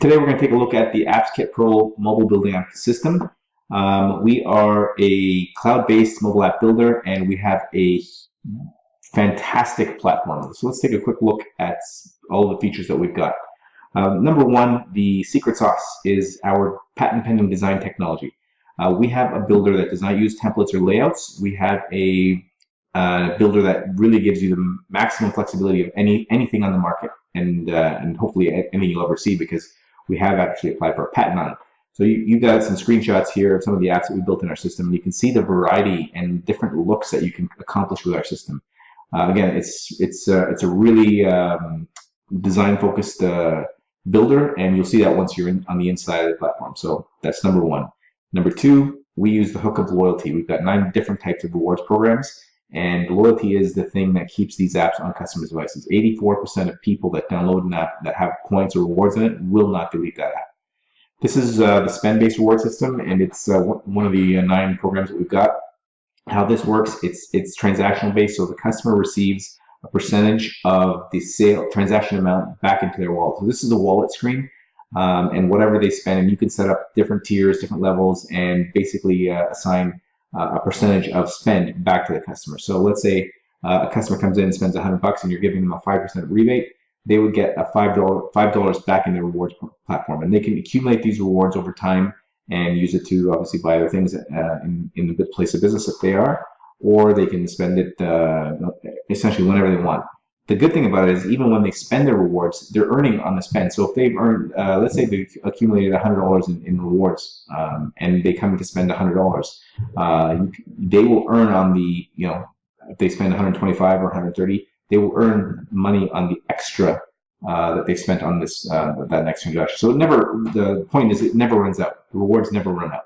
Today we're going to take a look at the AppsKitPro mobile building app system. We are a cloud-based mobile app builder, and we have a fantastic platform. So let's take a quick look at all the features that we've got. Number one, the secret sauce is our patent-pending design technology. We have a builder that does not use templates or layouts. We have a builder that really gives you the maximum flexibility of anything on the market, and hopefully anything you'll ever see, because we have actually applied for a patent on it. So you got some screenshots here of some of the apps that we built in our system. You can see the variety and different looks that you can accomplish with our system. Again, it's a really design-focused builder, and you'll see that once you're on the inside of the platform. So that's number one. Number two, we use the hook of loyalty. We've got 9 different types of rewards programs, and loyalty is the thing that keeps these apps on customers' devices. 84% of people that download an app that have points or rewards in it will not delete that app. This is the spend-based reward system, and it's one of the 9 programs that we've got. How this works, it's transactional-based, so the customer receives a percentage of the sale transaction amount back into their wallet. So this is a wallet screen, and whatever they spend, and you can set up different tiers, different levels, and basically assign a percentage of spend back to the customer. So let's say a customer comes in and spends $100 and you're giving them a 5% rebate. They would get a $5 back in their rewards platform, and they can accumulate these rewards over time and use it to obviously buy other things in the place of business if they are, or they can spend it essentially whenever they want. The good thing about it is even when they spend their rewards, they're earning on the spend. So if they've earned, let's say they've accumulated $100 in rewards, and they come to spend $100, they will earn on the, if they spend 125 or 130, they will earn money on the extra that they spent on this that next transaction. So the point is it never runs out. The rewards never run out.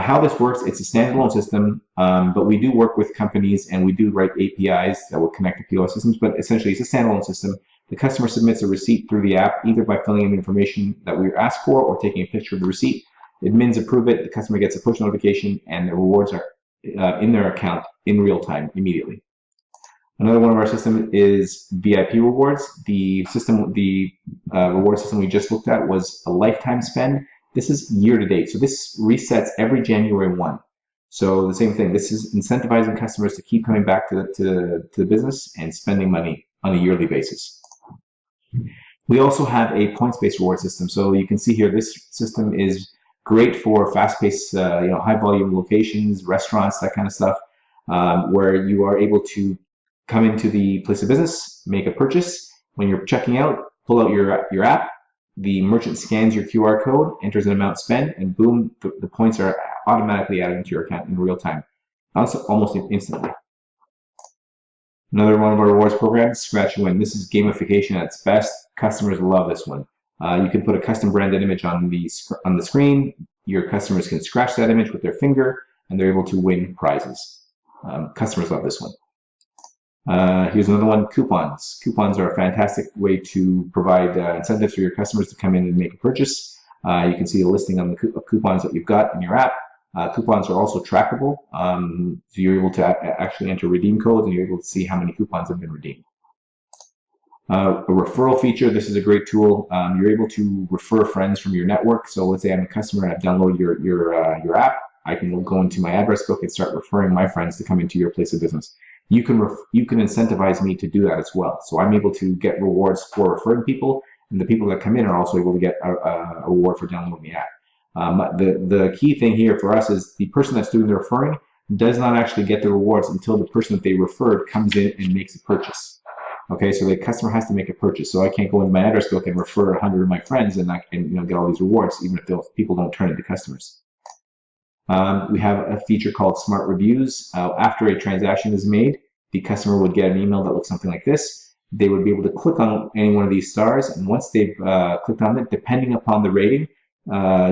How this works, it's a standalone system, but we do work with companies, and we do write APIs that will connect to POS systems, but essentially it's a standalone system. The customer submits a receipt through the app, either by filling in the information that we asked for or taking a picture of the receipt. Admins approve it, the customer gets a push notification, and the rewards are in their account in real time, immediately. Another one of our system is VIP rewards. The reward system we just looked at was a lifetime spend. This is year to date, so this resets every January 1. So the same thing, this is incentivizing customers to keep coming back to the business and spending money on a yearly basis. We also have a points-based reward system. So you can see here, this system is great for fast-paced, high-volume locations, restaurants, that kind of stuff, where you are able to come into the place of business, make a purchase. When you're checking out, pull out your app. The merchant scans your QR code, enters an amount spent, and boom, the points are automatically added into your account in real time, also almost instantly. Another one of our rewards programs, Scratch and Win. This is gamification at its best. Customers love this one. You can put a custom branded image on the screen. Your customers can scratch that image with their finger, and they're able to win prizes. Customers love this one. Here's another one, coupons. Coupons are a fantastic way to provide incentives for your customers to come in and make a purchase. You can see the listing on the coupons that you've got in your app. Coupons are also trackable, so you're able to actually enter redeem codes, and you're able to see how many coupons have been redeemed. A referral feature, this is a great tool. You're able to refer friends from your network. So let's say I'm a customer and I've downloaded your app. I can go into my address book and start referring my friends to come into your place of business. You can incentivize me to do that as well. So I'm able to get rewards for referring people, and the people that come in are also able to get a reward for downloading the app. The key thing here for us is the person that's doing the referring does not actually get the rewards until the person that they referred comes in and makes a purchase. Okay, so the customer has to make a purchase. So I can't go into my address book and refer 100 of my friends and get all these rewards, even if those people don't turn into customers. We have a feature called Smart Reviews. After a transaction is made, the customer would get an email that looks something like this. They would be able to click on any one of these stars, and once they've clicked on it, depending upon the rating,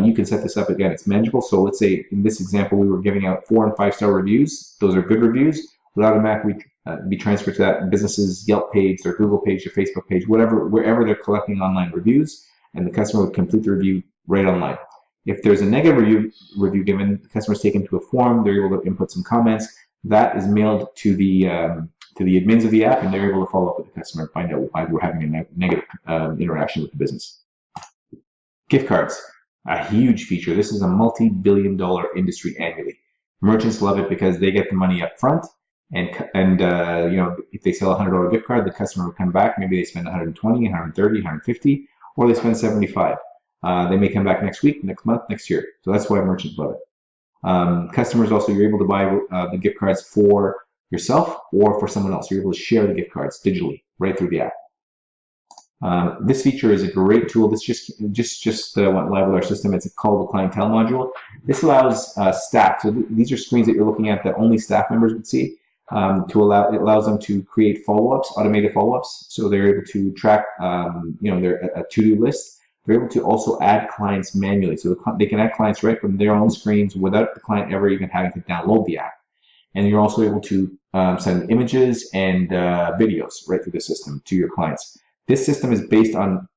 you can set this up again. It's manageable. So let's say in this example, we were giving out 4- and 5-star reviews. Those are good reviews. Would automatically be transferred to that business's Yelp page, their Google page, their Facebook page, wherever they're collecting online reviews, and the customer would complete the review right online. If there's a negative review given, the customer is taken to a form. They're able to input some comments. That is mailed to the admins of the app, and they're able to follow up with the customer and find out why we're having a negative interaction with the business. Gift cards, a huge feature. This is a multi-billion-dollar industry annually. Merchants love it because they get the money up front, and you know, if they sell a $100 gift card, the customer will come back. Maybe they spend 120, 130, 150, or they spend 75. They may come back next week, next month, next year. So that's why merchants love it. Customers also, you're able to buy the gift cards for yourself or for someone else. You're able to share the gift cards digitally right through the app. This feature is a great tool. This just went live with our system. It's called the Clientele module. This allows staff. So these are screens that you're looking at that only staff members would see. It allows them to create follow-ups, automated follow-ups. So they're able to track, you know, their a to-do list. They're able to also add clients manually. So they can add clients right from their own screens without the client ever even having to download the app. And you're also able to send images and videos right through the system to your clients. This system is based on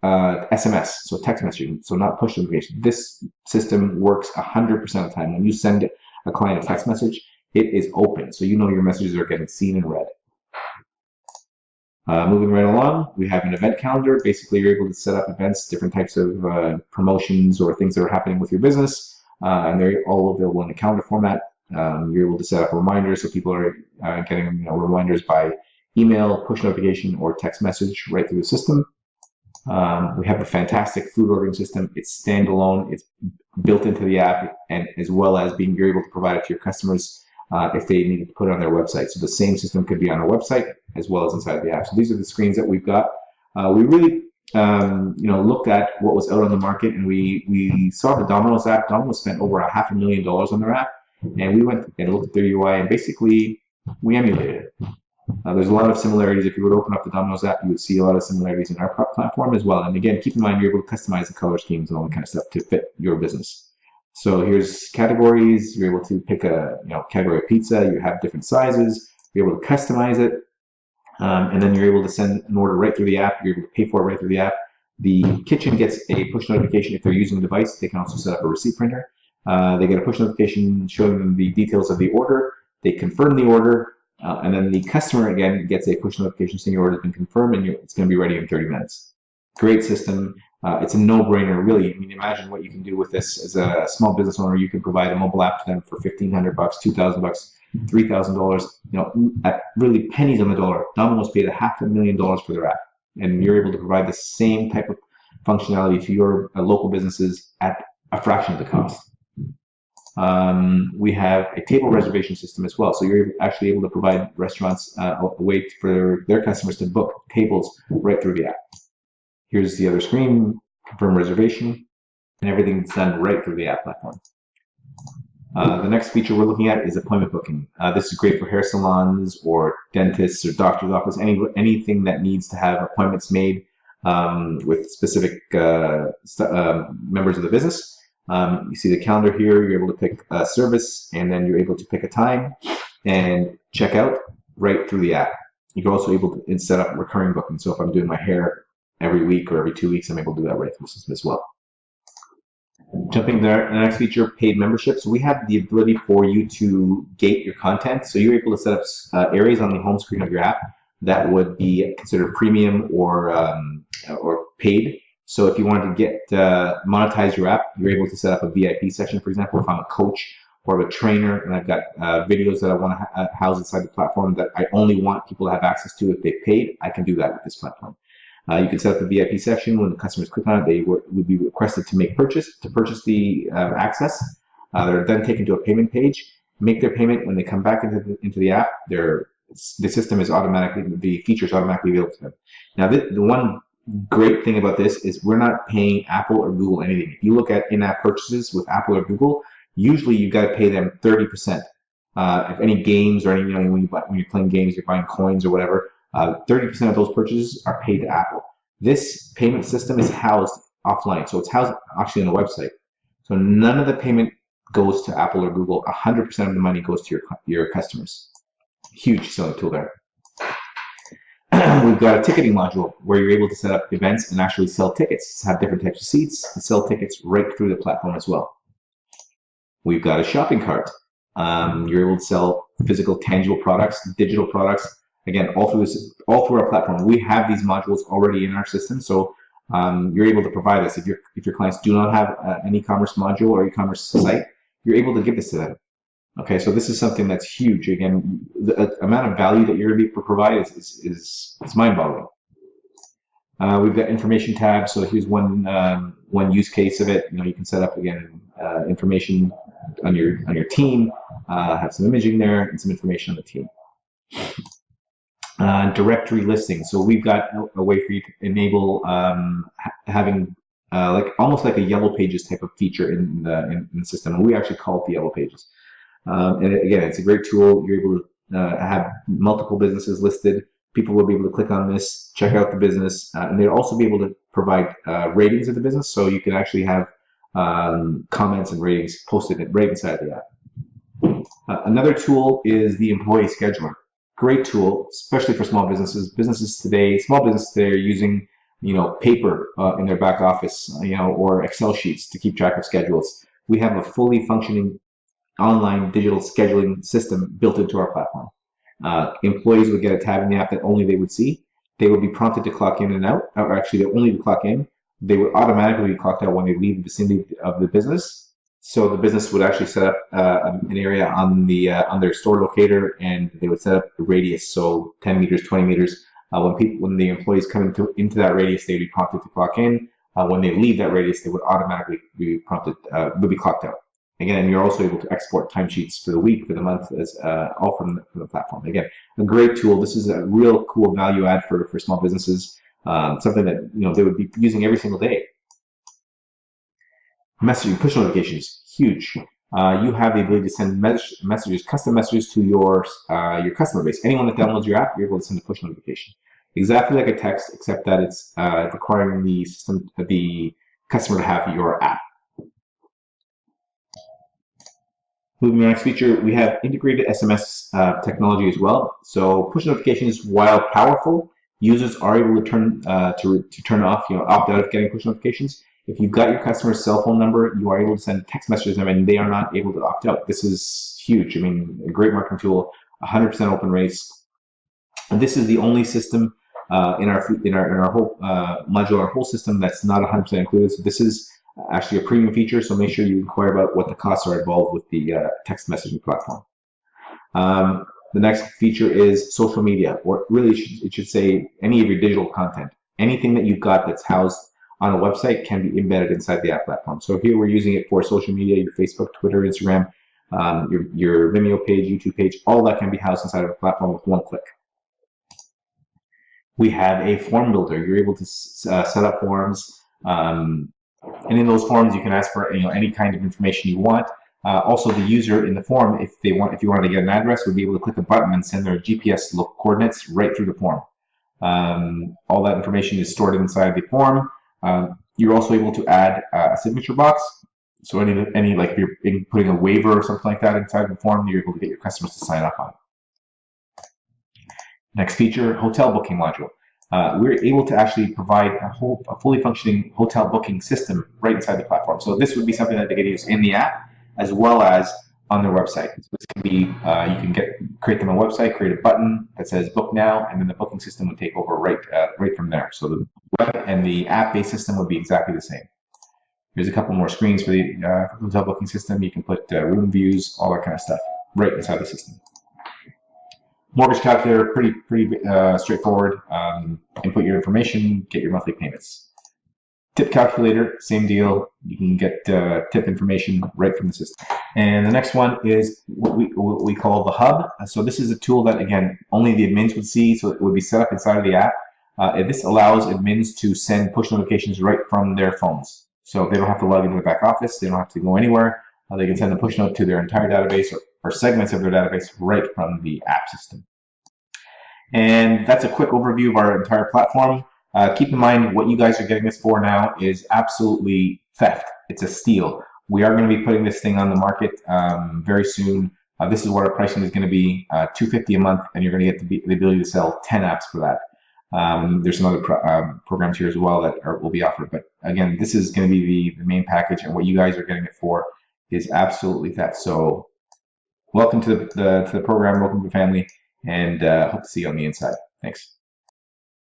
SMS, so text messaging, so not push notification. This system works 100% of the time. When you send a client a text message, it is open, so you know your messages are getting seen and read. Moving right along, we have an event calendar. Basically, you're able to set up events, different types of promotions or things that are happening with your business, and they're all available in a calendar format. You're able to set up reminders, so people are getting, you know, reminders by email, push notification, or text message right through the system. We have a fantastic food ordering system. It's standalone. It's built into the app, and as well as you're able to provide it to your customers if they need to put it on their website. So the same system could be on our website as well as inside the app. So these are the screens that we've got. We really, you know, looked at what was out on the market, and we saw the Domino's app. Domino's spent over $500,000 on their app, and we went and looked at their UI, and basically we emulated it. There's a lot of similarities. If you were to open up the Domino's app, you would see a lot of similarities in our platform as well. And again, keep in mind, you're able to customize the color schemes and all that kind of stuff to fit your business. So here's categories. You're able to pick a category of pizza. You have different sizes. You're able to customize it. And then you're able to send an order right through the app. You're able to pay for it right through the app. The kitchen gets a push notification if they're using the device. They can also set up a receipt printer. They get a push notification showing them the details of the order. They confirm the order. And then the customer, again, gets a push notification saying your order has been confirmed and it's going to be ready in 30 minutes. Great system. It's a no-brainer, really. I mean, imagine what you can do with this as a small business owner. You can provide a mobile app to them for $1,500, $2,000, $3,000, you know, at really pennies on the dollar. Domino's paid $500,000 for their app, and you're able to provide the same type of functionality to your local businesses at a fraction of the cost. We have a table reservation system as well. So you're actually able to provide restaurants a way for their customers to book tables right through the app. Here's the other screen, confirm reservation, and everything's done right through the app platform. The next feature we're looking at is appointment booking. This is great for hair salons or dentists or doctor's office, anything that needs to have appointments made with specific members of the business. You see the calendar here. You're able to pick a service, and then you're able to pick a time and check out right through the app. You're also able to set up recurring booking. So if I'm doing my hair every week or every 2 weeks, I'm able to do that right through the system as well. Jumping there, the next feature, paid memberships. We have the ability for you to gate your content. So you're able to set up areas on the home screen of your app that would be considered premium or paid. So if you wanted to get monetize your app, you're able to set up a VIP section. For example, if I'm a coach or a trainer and I've got videos that I want to house inside the platform that I only want people to have access to if they paid, I can do that with this platform. You can set up the VIP section. When the customers click on it, they would be requested to purchase the access. They're then taken to a payment page, make their payment. When they come back into the app, the system is the features automatically available to them. Now, the one great thing about this is we're not paying Apple or Google anything. If you look at in-app purchases with Apple or Google, usually you've got to pay them 30%. If any games or any, when you're playing games, you're buying coins or whatever, 30% of those purchases are paid to Apple. This payment system is housed offline, so it's housed actually on the website. So none of the payment goes to Apple or Google. 100% of the money goes to your customers. Huge selling tool there. We've got a ticketing module where you're able to set up events and actually sell tickets, have different types of seats, and sell tickets right through the platform as well. We've got a shopping cart. You're able to sell physical, tangible products, digital products. Again, all through our platform. We have these modules already in our system, so you're able to provide this. If your clients do not have an e-commerce module or e-commerce site, you're able to give this to them. Okay, so this is something that's huge. Again, the amount of value that you're going to be provide is mind-boggling. We've got information tabs. So here's one use case of it. You can set up again information on your team, have some imaging there, and some information on the team. Directory listing. So we've got a way for you to enable having almost like a Yellow Pages type of feature in the system. And we actually call it the Yellow Pages. And again, it's a great tool. You're able to have multiple businesses listed. People will be able to click on this, check out the business, and they'll also be able to provide ratings of the business. So you can actually have comments and ratings posted right inside the app. Another tool is the Employee Scheduler. Great tool, especially for small businesses. Small businesses today are using, paper in their back office, or Excel sheets to keep track of schedules. We have a fully functioning online digital scheduling system built into our platform. Employees would get a tab in the app that only they would see. They would be prompted to clock in and out, or actually they only would clock in. They would automatically be clocked out when they leave the vicinity of the business. So the business would actually set up an area on their store locator, and they would set up a radius, so 10 meters, 20 meters. When the employees come into that radius, they would be prompted to clock in. When they leave that radius, they would automatically be prompted, would be clocked out. Again, you're also able to export timesheets for the week, for the month, as all from the platform. Again, a great tool. This is a real cool value add for small businesses. Something that they would be using every single day. Messaging, push notifications, huge. You have the ability to send messages, custom messages to your customer base. Anyone that downloads your app, you're able to send a push notification. Exactly like a text, except that it's requiring the customer to have your app. Moving to the next feature, we have integrated SMS technology as well. So push notifications, while powerful, users are able to turn off, opt out of getting push notifications. If you've got your customer's cell phone number, you are able to send text messages to them, and they are not able to opt out. This is huge. I mean, a great marketing tool, 100% open rates. And this is the only system in our whole module, our whole system that's not 100% included. So this is actually a premium feature. So make sure you inquire about what the costs are involved with the text messaging platform. The next feature is social media, or really it should say any of your digital content. Anything that you've got that's housed on a website can be embedded inside the app platform. So here we're using it for social media, your Facebook, Twitter, Instagram, your Vimeo page, YouTube page, all that can be housed inside of a platform with one click. We have a form builder. You're able to set up forms, and in those forms you can ask for any kind of information you want. Also, the user in the form, if you wanted to get an address, would be able to click a button and send their GPS coordinates right through the form. All that information is stored inside the form. You're also able to add a signature box. So any like if you're putting a waiver or something like that inside the form, you're able to get your customers to sign up on. Next feature, hotel booking module. We're able to actually provide a fully functioning hotel booking system right inside the platform. So this would be something that they can use in the app as well as on their website. So this can be, you can create them a website, create a button that says book now, and then the booking system would take over right from there. So the web and the app-based system would be exactly the same. Here's a couple more screens for the hotel booking system. You can put room views, all that kind of stuff right inside the system. Mortgage calculator, pretty straightforward. Input your information, get your monthly payments. Tip calculator, same deal. You can get tip information right from the system. And the next one is what we call the hub. So this is a tool that, again, only the admins would see, so it would be set up inside of the app. This allows admins to send push notifications right from their phones. So they don't have to log into the back office, they don't have to go anywhere. They can send a push note to their entire database or segments of their database right from the app system. And that's a quick overview of our entire platform. Keep in mind what you guys are getting this for now is absolutely theft. It's a steal. We are going to be putting this thing on the market very soon. This is what our pricing is going to be, $250 a month, and you're going to get the ability to sell 10 apps for that. There's some other programs here as well that will be offered. But again, this is going to be the main package, and what you guys are getting it for is absolutely that. So welcome to the program, welcome to the family, and hope to see you on the inside. Thanks.